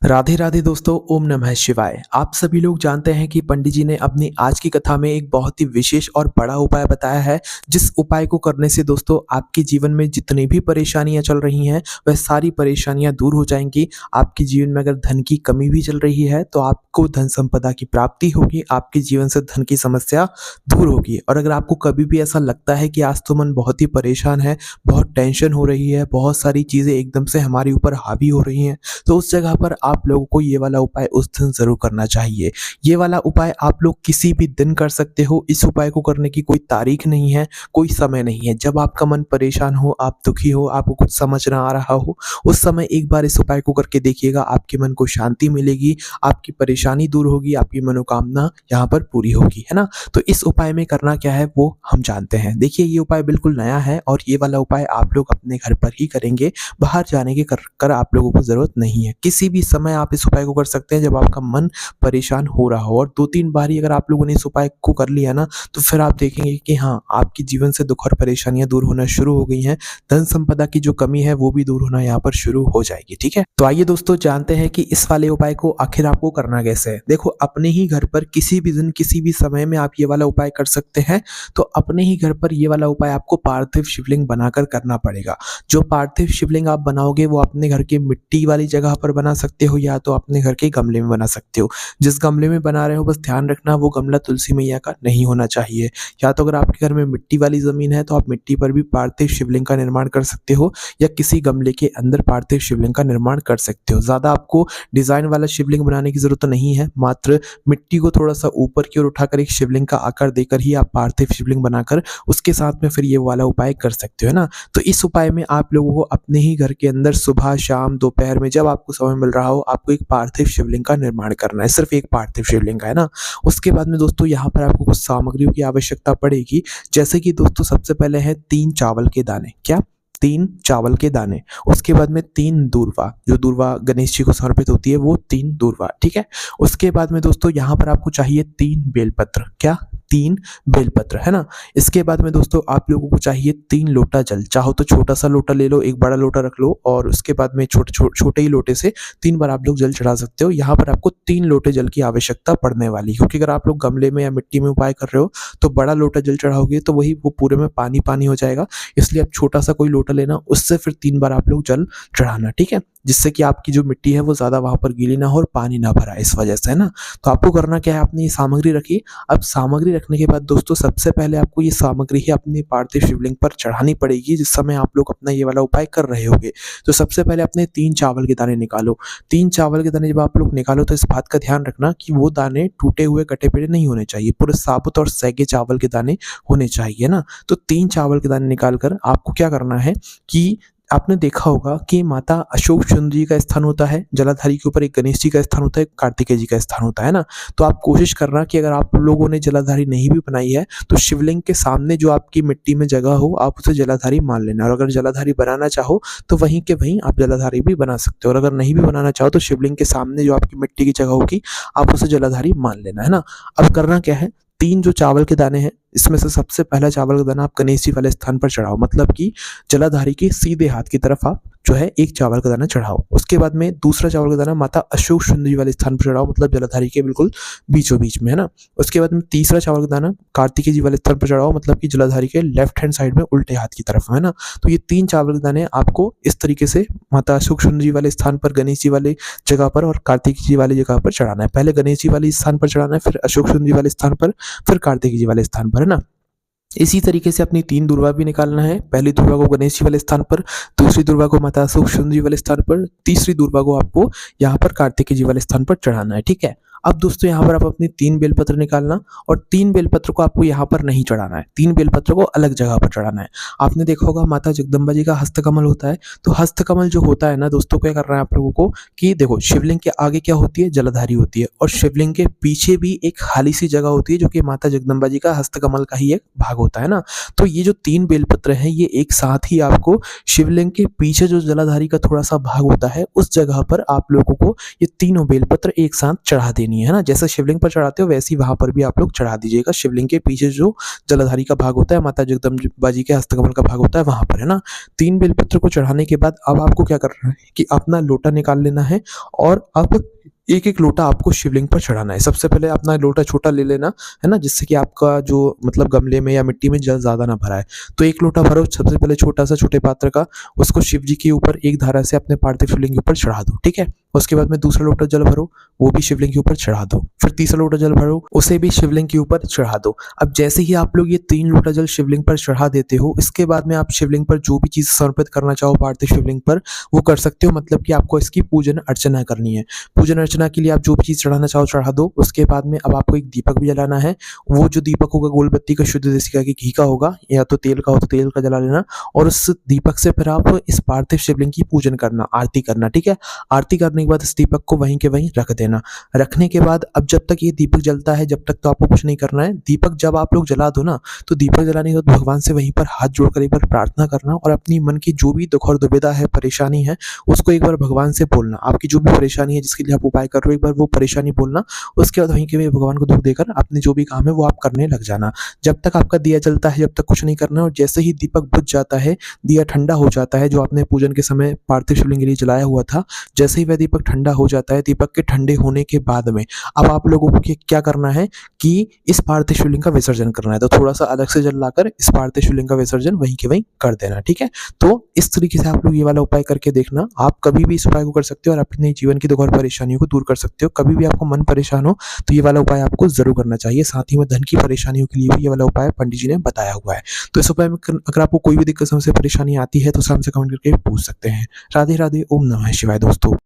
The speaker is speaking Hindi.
राधे राधे दोस्तों, ओम नमः शिवाय। आप सभी लोग जानते हैं कि पंडित जी ने अपनी आज की कथा में एक बहुत ही विशेष और बड़ा उपाय बताया है, जिस उपाय को करने से दोस्तों आपके जीवन में जितनी भी परेशानियां चल रही हैं वह सारी परेशानियां दूर हो जाएंगी। आपके जीवन में अगर धन की कमी भी चल रही है तो आपको धन संपदा की प्राप्ति होगी, आपके जीवन से धन की समस्या दूर होगी। और अगर आपको कभी भी ऐसा लगता है कि आज तो मन बहुत ही परेशान है, बहुत टेंशन हो रही है, बहुत सारी चीजें एकदम से हमारे ऊपर हावी हो रही हैं, तो उस जगह पर आप लोगों को ये वाला उपाय उस दिन ज़रूर करना चाहिए। ये वाला उपाय आप लोग किसी भी दिन कर सकते हो। इस उपाय को करने की कोई तारीख नहीं है, कोई समय नहीं है। जब आपका मन परेशान हो, आप दुखी हो, आपको कुछ समझ ना आ रहा हो, उस समय एक बार इस उपाय को करके देखिएगा, आपके मन को शांति मिलेगी, आपकी परेशानी दूर होगी, आपकी मनोकामना यहाँ पर पूरी होगी, है ना? तो इस उपाय में करना क्या है वो हम जानते हैं। देखिए, ये उपाय बिल्कुल नया है और ये वाला उपाय आप लोग अपने घर पर ही करेंगे। बाहर जाने की कर आप लोगों को ज़रूरत नहीं है। किसी भी समय आप इस उपाय को कर सकते हैं जब आपका मन परेशान हो रहा हो, और 2-3 बार ही अगर आप लोगों ने इस उपाय को कर लिया ना, तो फिर आप देखेंगे कि हाँ, आपके जीवन से दुख और परेशानियाँ दूर होना शुरू हो गई हैं। धन संपदा की जो कमी है वो भी दूर होना यहाँ पर शुरू हो जाएगी, ठीक है? तो आइए दोस्तों जानते हैं कि इस वाले उपाय को आखिर आपको करना कैसे है। देखो, अपने ही घर पर किसी भी दिन, किसी भी समय में आप ये वाला उपाय कर सकते हैं। तो अपने ही घर पर ये वाला उपाय आपको पार्थिव शिवलिंग बनाकर करना पड़ेगा। जो पार्थिव शिवलिंग आप बनाओगे वो अपने घर के मिट्टी वाली जगह पर बना सकते हो, या तो अपने घर के गमले में बना सकते हो। जिस गमले में बना रहे हो बस ध्यान रखना वो गमला तुलसी मैया का नहीं होना चाहिए। या तो अगर आपके घर में मिट्टी वाली ज़मीन है तो आप मिट्टी पर भी पार्थिव शिवलिंग का निर्माण कर सकते हो, या किसी गमले के अंदर पार्थिव शिवलिंग का निर्माण कर सकते हो। ज़्यादा आपको डिज़ाइन वाला शिवलिंग बनाने की ज़रूरत नहीं है, मात्र मिट्टी को थोड़ा-सा ऊपर की ओर उठाकर एक शिवलिंग का आकार देकर ही आप पार्थिव शिवलिंग बनाकर उसके साथ में फिर ये वाला उपाय कर सकते हो, है ना? तो इस उपाय में आप लोगों को अपने ही घर के अंदर सुबह, शाम, दोपहर में जब आपको समय मिल रहा हो, आपको एक पार्थिव शिवलिंग का निर्माण करना है, सिर्फ एक पार्थिव शिवलिंग का, है ना? उसके बाद में दोस्तों यहाँ पर आपको कुछ सामग्रियों की आवश्यकता पड़ेगी, जैसे कि दोस्तों सबसे पहले है 3 चावल के दाने। क्या? 3 चावल के दाने। उसके बाद में 3 दूर्वा, जो दूर्वा गणेश जी को समर्पित होती है वो 3 दूर्वा, ठीक है? उसके बाद में दोस्तों यहाँ पर आपको चाहिए 3 बेलपत्र। क्या? 3 बेलपत्र, है ना? इसके बाद में दोस्तों आप लोगों को चाहिए 3 लोटा जल। चाहो तो छोटा सा लोटा ले लो, एक बड़ा लोटा रख लो, और उसके बाद में छोटे ही लोटे से 3 बार आप लोग जल चढ़ा सकते हो। यहाँ पर आपको 3 लोटे जल की आवश्यकता पड़ने वाली है, क्योंकि अगर आप लोग गमले में या मिट्टी में उपाय कर रहे हो तो बड़ा लोटा जल चढ़ाओगे तो वही वो पूरे में पानी पानी हो जाएगा। इसलिए आप छोटा सा कोई लोटा लेना, उससे फिर 3 बार आप लोग जल चढ़ाना, ठीक है? जिससे कि आपकी जो मिट्टी है वो ज़्यादा वहाँ पर गीली ना हो और पानी ना भरा इस वजह से, है ना? तो आपको करना क्या है, आपने ये सामग्री रखी। अब सामग्री रखने के बाद दोस्तों सबसे पहले आपको ये सामग्री ही अपने पार्थिव शिवलिंग पर चढ़ानी पड़ेगी, जिस समय आप लोग अपना ये वाला उपाय कर रहे होगे। तो सबसे पहले अपने 3 चावल के दाने निकालो। 3 चावल के दाने जब आप लोग निकालो तो इस बात का ध्यान रखना कि वो दाने टूटे हुए, कटे-पिटे नहीं होने चाहिए, पूरे साबुत और सैगे चावल के दाने होने चाहिए ना। तो 3 चावल के दाने निकाल कर आपको क्या करना है कि आपने देखा होगा कि माता अशोक सुंदरी जी का स्थान होता है, जलाधारी के ऊपर एक गणेश जी का स्थान होता है, कार्तिकेय जी का स्थान होता है ना। तो आप कोशिश करना कि अगर आप लोगों ने जलाधारी नहीं भी बनाई है तो शिवलिंग के सामने जो आपकी मिट्टी में जगह हो आप उसे जलाधारी मान लेना, और अगर जलाधारी बनाना चाहो तो वहीं के वहीं आप जलाधारी भी बना सकते हो, और अगर नहीं भी बनाना चाहो तो शिवलिंग के सामने जो आपकी मिट्टी की जगह होगी आप उसे जलाधारी मान लेना, है ना। अब करना क्या है, 3 जो चावल के दाने हैं इसमें से सबसे पहला चावल का दाना आप गणेश जी वाले स्थान पर चढ़ाओ, मतलब कि जलाधारी के सीधे हाथ की तरफ आप जो है एक चावल का दाना चढ़ाओ। उसके बाद में दूसरा चावल का दाना माता अशोक सुंदरी जी वाले स्थान पर चढ़ाओ, मतलब जलाधारी के बिल्कुल बीचों बीच में, है ना। उसके बाद में तीसरा चावल का दाना कार्तिकेय जी वाले स्थान पर चढ़ाओ, मतलब कि जलाधारी के लेफ्ट हैंड साइड में उल्टे हाथ की तरफ में, है ना। तो ये 3 चावल के दाने आपको इस तरीके से माता अशोक सुंदरी जी वाले स्थान पर, गणेश जी वाले जगह पर और कार्तिकेय जी वाली जगह पर चढ़ाना है। पहले गणेश जी वाले स्थान पर चढ़ाना है, फिर अशोक सुंदरी वाले स्थान पर, फिर कार्तिकेय जी वाले स्थान पर, है ना। इसी तरीके से अपनी 3 दुर्वा भी निकालना है। पहली दुर्वा को गणेश जी वाले स्थान पर, दूसरी दुर्वा को माता अशोक सुंदरी वाले स्थान पर, तीसरी दुर्वा को आपको यहाँ पर कार्तिकेय जी वाले स्थान पर चढ़ाना है, ठीक है। अब दोस्तों यहाँ पर आप अपनी 3 बेलपत्र निकालना, और 3 बेलपत्र को आपको यहाँ पर नहीं चढ़ाना है, 3 बेलपत्र को अलग जगह पर चढ़ाना है। आपने देखा होगा माता जगदम्बा जी का हस्तकमल होता है, तो हस्तकमल जो होता है ना दोस्तों, क्या करना है आप लोगों को कि देखो, शिवलिंग के आगे क्या होती है, जलाधारी होती है, और शिवलिंग के पीछे भी एक खाली सी जगह होती है जो कि माता जगदम्बा जी का हस्तकमल का ही एक भाग होता है ना। तो ये जो 3 बेलपत्र हैं ये एक साथ ही आपको शिवलिंग के पीछे जो जलाधारी का थोड़ा सा भाग होता है उस जगह पर आप लोगों को ये तीनों बेलपत्र एक साथ चढ़ा देनी देनी है ना। जैसे शिवलिंग पर चढ़ाते हो वैसे ही वहाँ पर भी आप लोग चढ़ा दीजिएगा। शिवलिंग के पीछे जो जलाधारी का भाग होता है, माता जगदम्बा जी के हस्तकमल का भाग होता है वहाँ पर, है ना। 3 बेलपत्र को चढ़ाने के बाद अब आपको क्या करना है कि अपना लोटा निकाल लेना है और अब एक-एक लोटा आपको शिवलिंग पर चढ़ाना है। सबसे पहले अपना लोटा छोटा ले लेना, है ना, जिससे कि आपका जो मतलब गमले में या मिट्टी में जल ज़्यादा ना भरा है। तो 1 लोटा भरो सबसे पहले छोटा-सा छोटे पात्र का, उसको शिव जी के ऊपर एक धारा से अपने पार्थिव शिवलिंग के ऊपर चढ़ा दो, ठीक है? उसके बाद में दूसरा लोटा जल भरो, वो भी शिवलिंग के ऊपर चढ़ा दो। फिर तीसरा लोटा जल भरो, उसे भी शिवलिंग के ऊपर चढ़ा दो। अब जैसे ही आप लोग ये 3 लोटा जल शिवलिंग पर चढ़ा देते हो, इसके बाद में आप शिवलिंग पर जो भी चीज़ समर्पित करना चाहो पार्थिव शिवलिंग पर, वो कर सकते हो। मतलब कि आपको इसकी पूजन अर्चना करनी है। पूजन अर्चना के लिए आप जो भी चीज़ चढ़ाना चाहो चढ़ा दो। उसके बाद में अब आपको एक दीपक भी जलाना है। वो जो दीपक होगा गोल बत्ती का, शुद्ध देसी गाय के घी का होगा, या तो तेल का हो तो तेल का जला लेना। और उस दीपक से फिर आप इस पार्थिव शिवलिंग की पूजन करना, आरती करना, ठीक है? आरती करने के बाद इस दीपक को वहीं के वहीं रख देना। रखने के बाद अब जब तक ये दीपक जलता है, जब तक तो आपको कुछ नहीं करना है। दीपक जब आप लोग जला दो ना, तो दीपक जलाने के बाद भगवान से वहीं पर हाथ जोड़कर एक बार प्रार्थना करना और अपनी मन की जो भी दुख और दुविधा है, परेशानी है, उसको एक बार भगवान से बोलना। आपकी जो भी परेशानी है जिसके लिए आप उपाय कर रहे हो, एक बार वो परेशानी बोलना। उसके बाद वहीं के वहीं भगवान को दुख देकर अपने जो भी काम है वो आप करने लग जाना। जब तक आपका दिया जलता है, जब तक कुछ नहीं करना है। और जैसे ही दीपक बुझ जाता है, दिया ठंडा हो जाता है, जो आपने पूजन के समय पार्थिव शिवलिंग के लिए जलाया हुआ था, जैसे ही वह दीपक ठंडा हो जाता है, दीपक के ठंडे होने के बाद में अब आप लोगों को क्या करना है कि इस पार्थिव शिवलिंग का विसर्जन करना है। तो थोड़ा-सा अलग से जल लाकर इस पार्थिव शिवलिंग का विसर्जन वहीं के वहीं कर देना, ठीक है? तो इस तरीके से आप लोग ये वाला उपाय करके देखना। आप कभी भी इस उपाय को कर सकते हो और अपने जीवन की दुख और परेशानियों को दूर कर सकते हो। कभी भी आपको मन परेशान हो तो ये वाला उपाय आपको ज़रूर करना चाहिए। साथ ही में धन की परेशानियों के लिए भी ये वाला उपाय पंडित जी ने बताया हुआ है। तो इस उपाय में अगर आपको कोई भी दिक्कत, समस्या, परेशानी आती है तो हमसे कमेंट करके पूछ सकते हैं। राधे राधे, ओम नमः शिवाय दोस्तों।